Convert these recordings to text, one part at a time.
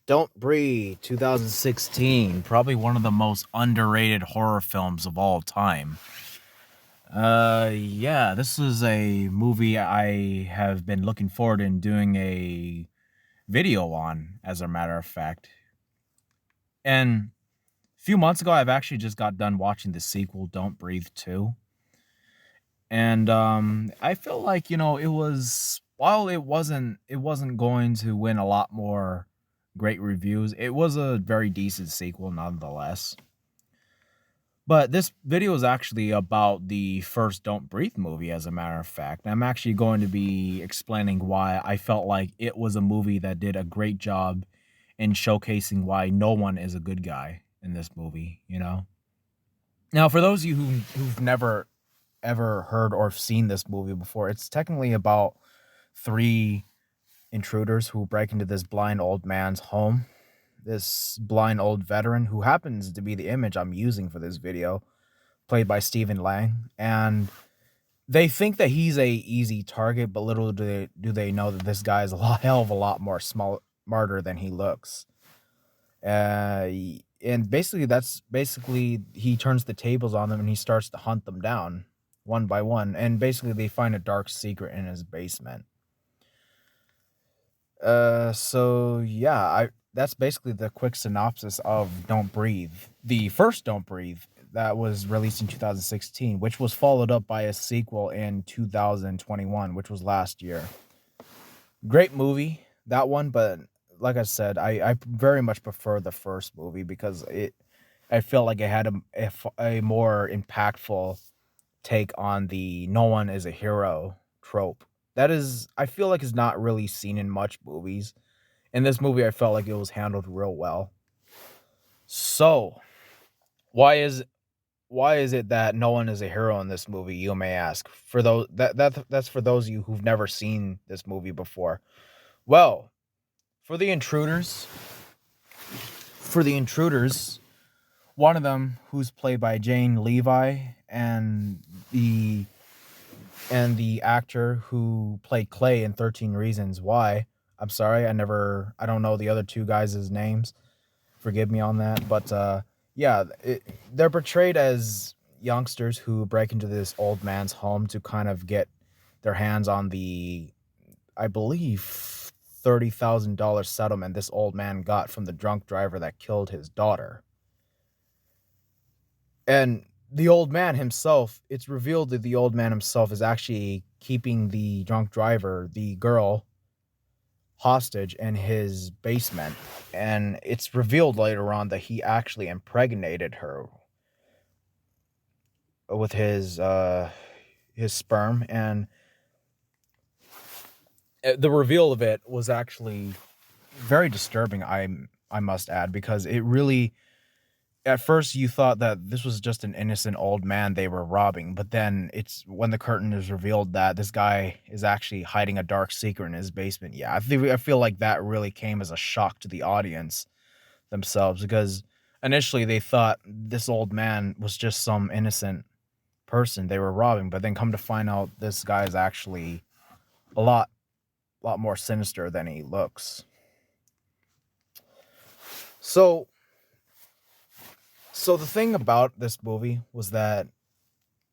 Don't Breathe, 2016. Probably one of the most underrated horror films of all time. Yeah, this is a movie I have been looking forward to doing a video on, as a matter of fact. And a few months ago, I've actually just got done watching the sequel, Don't Breathe 2. And I feel like, it was, while it wasn't going to win a lot more great reviews, it was a very decent sequel nonetheless. But this video is actually about the first Don't Breathe movie, as a matter of fact. I'm actually going to be explaining why I felt like it was a movie that did a great job in showcasing why no one is a good guy in this movie. Now, for those of you who've never ever heard or seen this movie before, it's technically about three intruders who break into this blind old man's home. This blind old veteran, who happens to be the image I'm using for this video, played by Stephen Lang, and they think that he's a easy target, but little do they know that this guy is hell of a lot more smarter than he looks. And basically he turns the tables on them and he starts to hunt them down one by one, and basically they find a dark secret in his basement. So yeah, I that's basically the quick synopsis of Don't Breathe. The first Don't Breathe that was released in 2016, which was followed up by a sequel in 2021, which was last year. Great movie, that one, but like I said, I very much prefer the first movie because I felt like it had a more impactful take on the no one is a hero trope. That is, I feel like, is not really seen in much movies. In this movie, I felt like it was handled real well. So, why is why is it that no one is a hero in this movie? You may ask. For those that's for those of you who've never seen this movie before. Well, for the intruders, for the intruders, one of them, who's played by Jane Levi, and the the actor who played Clay in 13 Reasons Why. I'm sorry, I don't know the other two guys' names. Forgive me on that, but yeah, they're portrayed as youngsters who break into this old man's home to kind of get their hands on the, I believe, $30,000 settlement this old man got from the drunk driver that killed his daughter. And the old man himself, it's revealed that the old man himself is actually keeping the drunk driver, the girl, hostage in his basement. And it's revealed later on that he actually impregnated her with his sperm. And the reveal of it was actually very disturbing, I must add, because it really, at first you thought that this was just an innocent old man they were robbing, but then it's when the curtain is revealed that this guy is actually hiding a dark secret in his basement. Yeah, I feel like that really came as a shock to the audience themselves, because initially they thought this old man was just some innocent person they were robbing, but then come to find out this guy is actually a lot more sinister than he looks. So so the thing about this movie was that,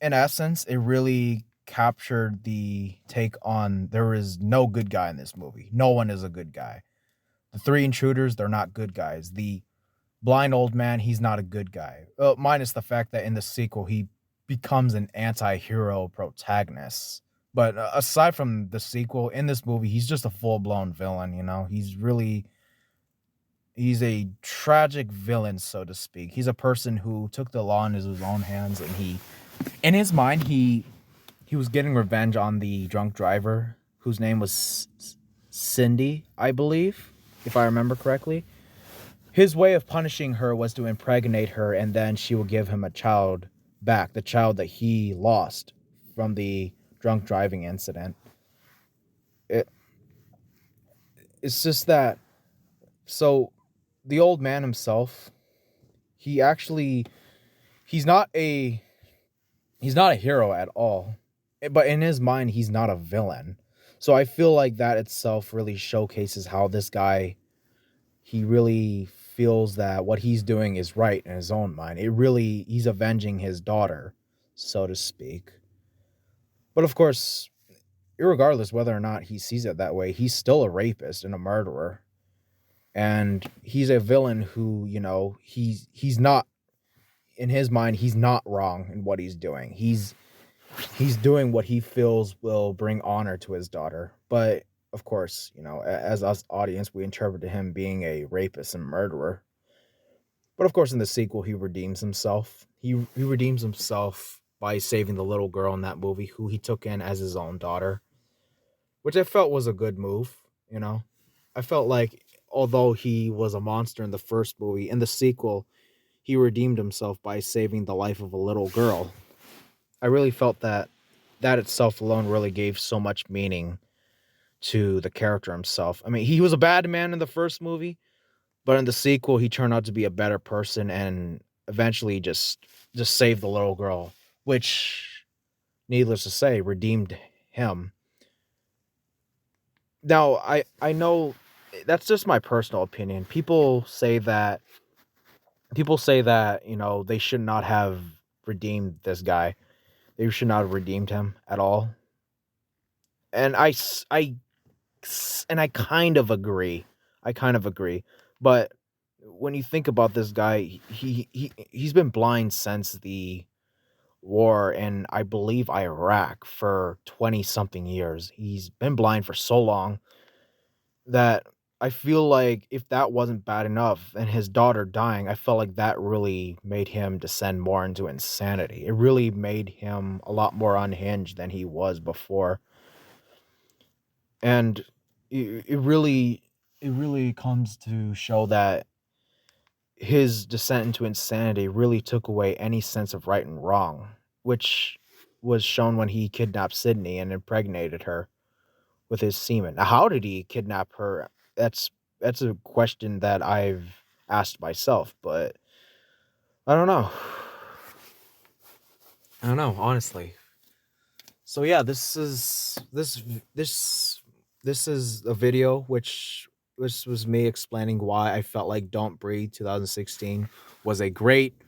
in essence, it really captured the take on there is no good guy in this movie. No one is a good guy. The three intruders, they're not good guys. The blind old man, he's not a good guy. Minus the fact that in the sequel, he becomes an anti hero protagonist. But aside from the sequel, in this movie, he's just a full blown villain. He's a tragic villain, so to speak. He's a person who took the law into his own hands, and in his mind, he was getting revenge on the drunk driver whose name was Cindy, I believe, if I remember correctly. His way of punishing her was to impregnate her, and then she will give him a child back, the child that he lost from the drunk driving incident. It, it's just that, so the old man himself, he actually he's not a he's not a hero at all. But in his mind, he's not a villain. So I feel like that itself really showcases how this guy, he really feels that what he's doing is right in his own mind. He's avenging his daughter, so to speak. But of course, irregardless whether or not he sees it that way, he's still a rapist and a murderer. And he's a villain who, he's not, in his mind, he's not wrong in what he's doing. He's doing what he feels will bring honor to his daughter. But of course, as us audience, we interpreted him being a rapist and murderer. But of course, in the sequel, he redeems himself. He redeems himself by saving the little girl in that movie, who he took in as his own daughter, which I felt was a good move. I felt like although he was a monster in the first movie, in the sequel, he redeemed himself by saving the life of a little girl. I really felt that itself alone really gave so much meaning to the character himself. I mean, he was a bad man in the first movie, but in the sequel, he turned out to be a better person and eventually just saved the little girl, which, needless to say, redeemed him. Now, I know that's just my personal opinion. People say that they should not have redeemed this guy. They should not have redeemed him at all. And I kind of agree. I kind of agree. But when you think about this guy, he's been blind since the war in, I believe, Iraq for 20 something years. He's been blind for so long that I feel like if that wasn't bad enough and his daughter dying, I felt like that really made him descend more into insanity. It really made him a lot more unhinged than he was before. And it really comes to show that his descent into insanity really took away any sense of right and wrong, which was shown when he kidnapped Sydney and impregnated her with his semen. Now, how did he kidnap her? That's a question that I've asked myself, but I don't know. I don't know, honestly. So yeah, this is a video which this was me explaining why I felt like Don't Breathe 2016 was a great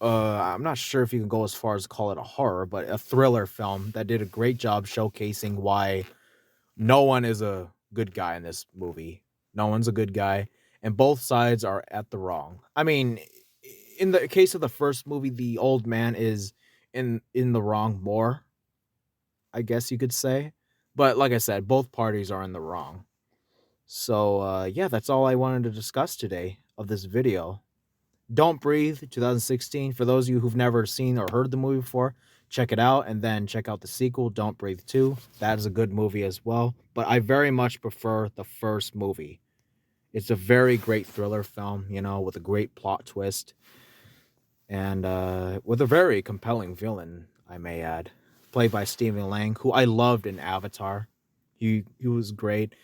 I'm not sure if you can go as far as call it a horror, but a thriller film that did a great job showcasing why no one is a good guy in this movie. No one's a good guy, and both sides are at the wrong. I mean, in the case of the first movie, the old man is in the wrong more, I guess you could say. But like I said, both parties are in the wrong. So yeah, that's all I wanted to discuss today of this video. Don't Breathe 2016. For those of you who've never seen or heard the movie before, check it out and then check out the sequel, Don't Breathe 2. That is a good movie as well. But I very much prefer the first movie. It's a very great thriller film, with a great plot twist and with a very compelling villain, I may add, played by Stephen Lang, who I loved in Avatar. He was great.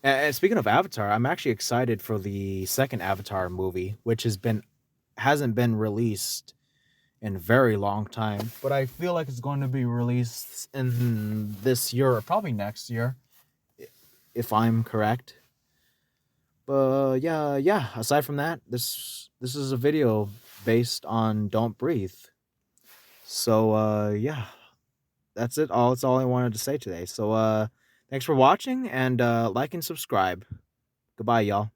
And speaking of Avatar, I'm actually excited for the second Avatar movie, which hasn't been released in a very long time, but I feel like it's going to be released in this year or probably next year, if I'm correct. But yeah. Aside from that, this is a video based on Don't Breathe. So yeah, that's it. That's all I wanted to say today. So thanks for watching and like and subscribe. Goodbye, y'all.